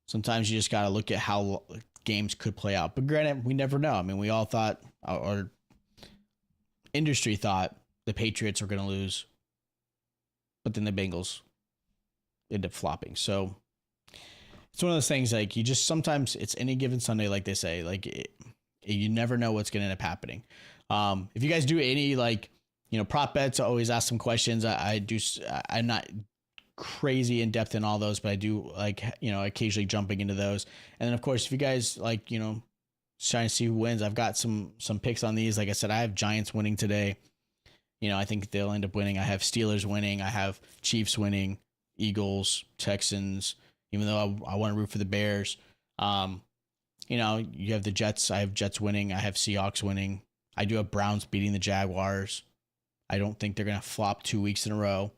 sometimes you just got to look at how games could play out. But granted, we never know. I mean, we all thought, or industry thought, the Patriots were going to lose. But then the Bengals ended up flopping. So it's one of those things, like, you just sometimes it's any given Sunday, like they say, like you never know what's going to end up happening. If you guys do any prop bets, I always ask some questions. I'm not crazy in depth in all those, but I do occasionally jumping into those. And then of course, if you guys trying to see who wins, I've got some picks on these. Like I said, I have Giants winning today. I think they'll end up winning. I have Steelers winning. I have Chiefs winning, Eagles, Texans, even though I want to root for the Bears. You have the Jets. I have Jets winning. I have Seahawks winning. I do have Browns beating the Jaguars. I don't think they're going to flop 2 weeks in a row.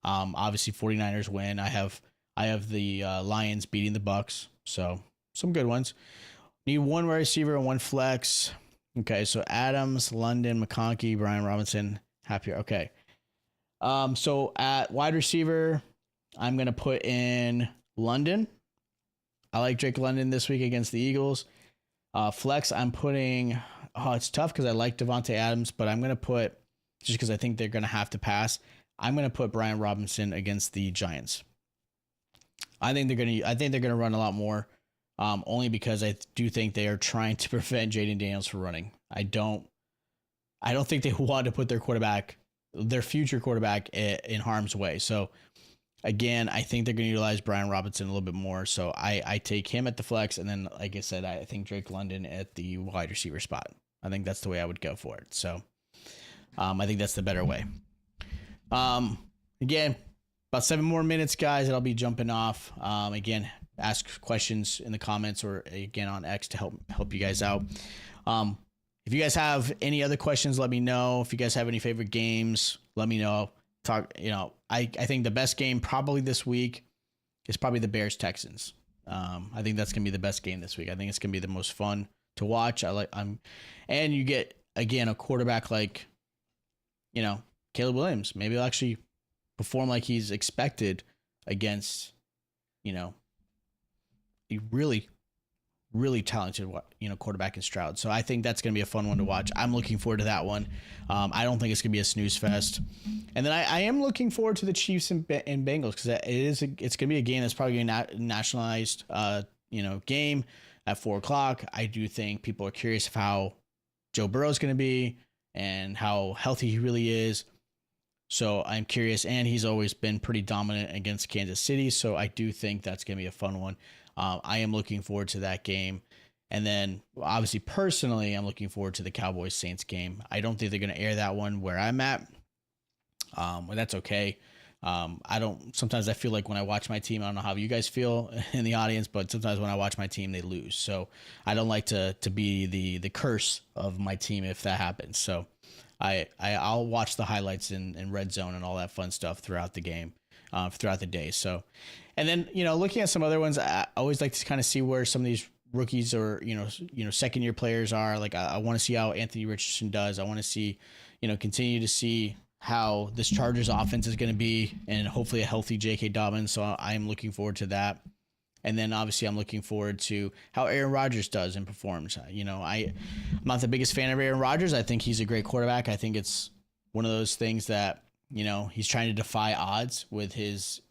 Obviously 49ers win. I have the Lions beating the Bucks. So some good ones. Need one wide receiver and one flex. Okay, so Adams, London, McConkey, Brian Robinson, happier. Okay. So at wide receiver, I'm going to put in London. I like Drake London this week against the Eagles. Flex, I'm putting, it's tough because I like Devontae Adams, but I'm going to put, just because I think they're going to have to pass, I'm going to put Brian Robinson against the Giants. I think they're going to run a lot more, only because I do think they are trying to prevent Jaden Daniels from running. I don't think they want to put their future quarterback in harm's way. So again, I think they're going to utilize Brian Robinson a little bit more. So I take him at the flex. And then, like I said, I think Drake London at the wide receiver spot. I think that's the way I would go for it. So I think that's the better way. Again, about 7 more minutes, guys, and I'll be jumping off. Again, ask questions in the comments or again on X to help you guys out. If you guys have any other questions, let me know. If you guys have any favorite games, let me know. I think the best game probably this week is probably the Bears Texans. I think that's gonna be the best game this week. I think it's gonna be the most fun to watch. And you get again a quarterback like, Caleb Williams. Maybe he'll actually perform like he's expected against, a really, really talented, quarterback in Stroud. So I think that's going to be a fun one to watch. I'm looking forward to that one. I don't think it's going to be a snooze fest. And then I am looking forward to the Chiefs and Bengals, because it's going to be a game that's probably going to be nationalized, game at 4:00. I do think people are curious of how Joe Burrow is going to be and how healthy he really is. So I'm curious, and he's always been pretty dominant against Kansas City. So I do think that's going to be a fun one. I am looking forward to that game. And then obviously personally, I'm looking forward to the Cowboys Saints game. I don't think they're going to air that one where I'm at. Well, that's okay. Sometimes I feel like when I watch my team, I don't know how you guys feel in the audience, but sometimes when I watch my team, they lose. So I don't like to be the curse of my team if that happens. So I'll watch the highlights in red zone and all that fun stuff throughout the game, throughout the day. So, and then, looking at some other ones, I always like to kind of see where some of these rookies or, second year players are. Like, I want to see how Anthony Richardson does. I want to see, continue to see how this Chargers offense is going to be, and hopefully a healthy J.K. Dobbins. So I'm looking forward to that. And then obviously I'm looking forward to how Aaron Rodgers does and performs. I'm not the biggest fan of Aaron Rodgers. I think he's a great quarterback. I think it's one of those things that, he's trying to defy odds with his,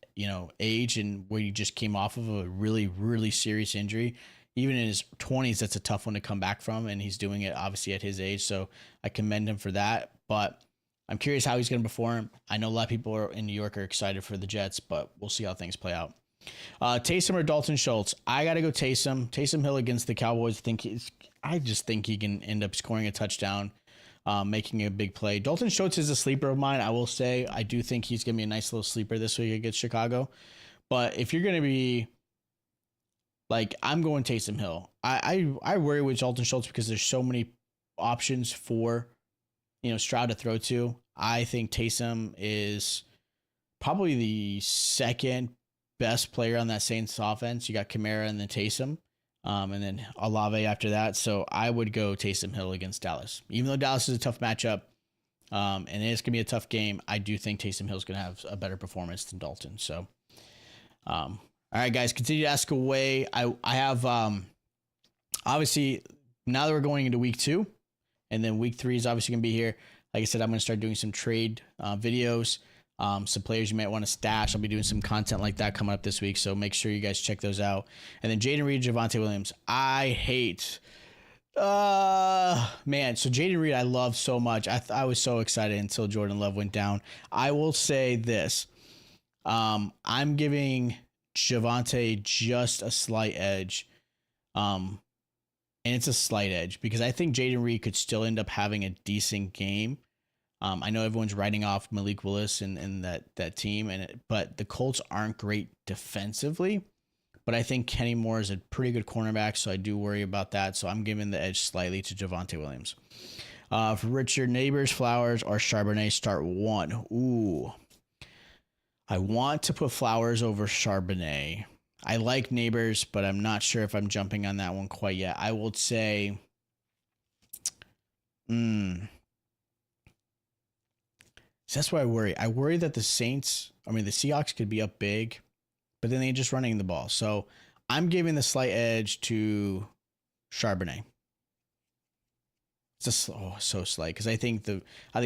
age, and where he just came off of a really, really serious injury. Even in his 20s, that's a tough one to come back from, and he's doing it obviously at his age. So I commend him for that. But I'm curious how he's going to perform. I know a lot of people in New York are excited for the Jets, but we'll see how things play out. Taysom or Dalton Schultz? I got to go Taysom. Taysom Hill against the Cowboys. I just think he can end up scoring a touchdown, making a big play. Dalton Schultz is a sleeper of mine. I will say I do think he's going to be a nice little sleeper this week against Chicago. But if you're going to be like, I'm going Taysom Hill. I worry with Dalton Schultz because there's so many options for, Stroud to throw to. I think Taysom is probably the second best player on that Saints offense. You got Kamara and then Taysom, and then Olave after that. So I would go Taysom Hill against Dallas. Even though Dallas is a tough matchup, and it's going to be a tough game, I do think Taysom Hill is going to have a better performance than Dalton. So, all right, guys, continue to ask away. I have, obviously, now that we're going into week 2, and then week 3 is obviously going to be here. Like I said, I'm going to start doing some trade videos. Some players you might want to stash. I'll be doing some content like that coming up this week, so make sure you guys check those out. And then Jaden Reed, Javonte Williams. I hate. Man, so Jaden Reed I love so much. I was so excited until Jordan Love went down. I will say this. I'm giving Javonte just a slight edge. And it's a slight edge because I think Jaden Reed could still end up having a decent game. I know everyone's writing off Malik Willis and that team, but the Colts aren't great defensively. But I think Kenny Moore is a pretty good cornerback, so I do worry about that. So I'm giving the edge slightly to Javonte Williams. For Richard, Neighbors, Flowers, or Charbonnet, start 1. Ooh. I want to put Flowers over Charbonnet. I like Neighbors, but I'm not sure if I'm jumping on that one quite yet. I would say, so that's why I worry. I worry that the Seahawks could be up big, but then they're just running the ball. So I'm giving the slight edge to Charbonnet. It's so slight because I think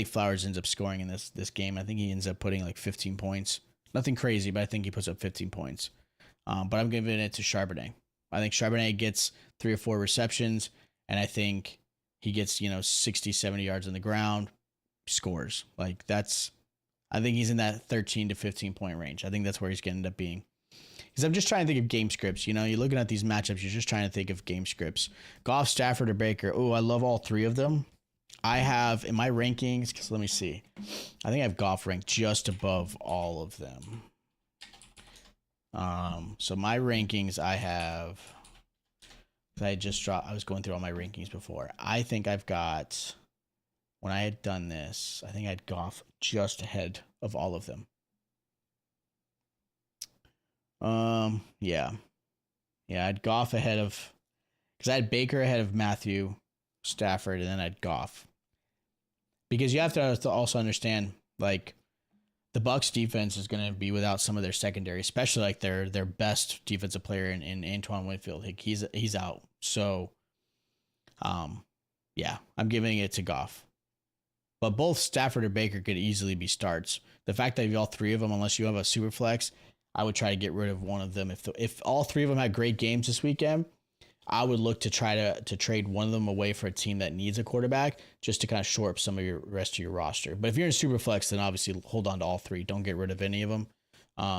Flowers ends up scoring in this game. I think he ends up putting like 15 points. Nothing crazy, but I think he puts up 15 points. But I'm giving it to Charbonnet. I think Charbonnet gets 3 or 4 receptions, and I think he gets 60, 70 yards on the ground, scores. I think he's in that 13 to 15 point range. I think that's where he's going to end up being. Because I'm just trying to think of game scripts. You're looking at these matchups, you're just trying to think of game scripts. Goff, Stafford, or Baker. Oh, I love all 3 of them. I have in my rankings, because let me see. I think I have Goff ranked just above all of them. So my rankings, I have I just dropped. I was going through all my rankings before. I think I've got. When I had done this, I think I had Goff just ahead of all of them. Yeah, I had Goff ahead of, because I had Baker ahead of Matthew Stafford, and then I had Goff. Because you have to also understand, like, the Bucs defense is going to be without some of their secondary, especially like their best defensive player in Antoine Winfield. Like, he's out. So, yeah, I'm giving it to Goff. But both Stafford or Baker could easily be starts. The fact that you have all three of them, unless you have a super flex, I would try to get rid of one of them. If all three of them had great games this weekend, I would look to try to trade one of them away for a team that needs a quarterback, just to kind of shore up some of your rest of your roster. But if you're in super flex, then obviously hold on to all three. Don't get rid of any of them,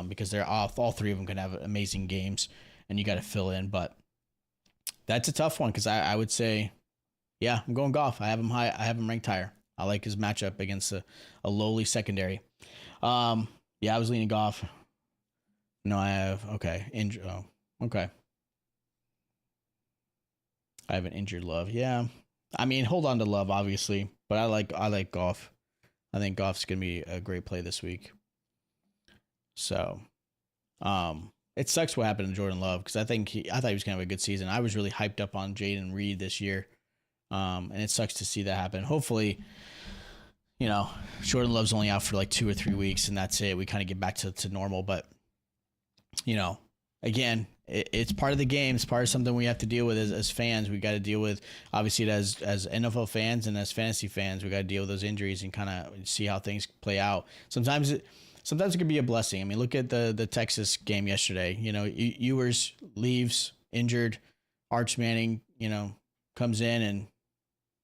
because they're all three of them can have amazing games, and you got to fill in. But that's a tough one, because I would say, yeah, I'm going Goff. I have him high. I have him ranked higher. I like his matchup against a lowly secondary. Yeah, I was leaning Goff. No, I have okay. I have an injured Love. Yeah, I mean, hold on to Love, obviously, but I like Goff. I think Goff's gonna be a great play this week. So, it sucks what happened to Jordan Love, because I thought he was gonna have a good season. I was really hyped up on Jaden Reed this year, and it sucks to see that happen. Hopefully, Jordan Love's only out for like 2 or 3 weeks, and that's it. We kind of get back to normal, but again, it's part of the game. It's part of something we have to deal with as fans. We got to deal with, obviously, as NFL fans and as fantasy fans. We got to deal with those injuries and kind of see how things play out. Sometimes it could be a blessing. I mean, look at the Texas game yesterday. Ewers leaves injured. Arch Manning, comes in, and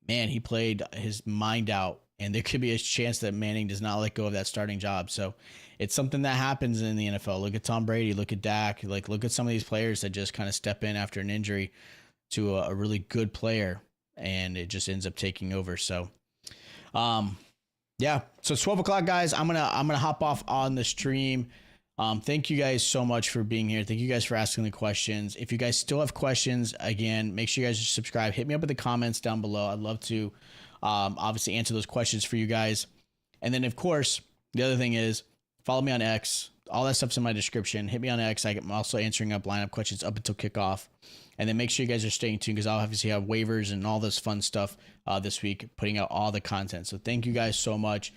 man, he played his mind out. And there could be a chance that Manning does not let go of that starting job. So it's something that happens in the NFL. Look at Tom Brady. Look at Dak. Look at some of these players that just kind of step in after an injury to a really good player, and it just ends up taking over. So, yeah. So it's 12 o'clock, guys. I'm gonna hop off on the stream. Thank you guys so much for being here. Thank you guys for asking the questions. If you guys still have questions, again, make sure you guys subscribe. Hit me up in the comments down below. I'd love to obviously answer those questions for you guys. And then, of course, the other thing is follow me on X. All that stuff's in my description. Hit me on X. I'm also answering up lineup questions up until kickoff. And then make sure you guys are staying tuned, because I'll obviously have waivers and all this fun stuff this week, putting out all the content. So thank you guys so much.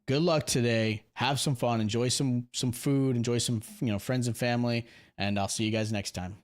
Good luck today. Have some fun. Enjoy some food. Enjoy some friends and family. And I'll see you guys next time.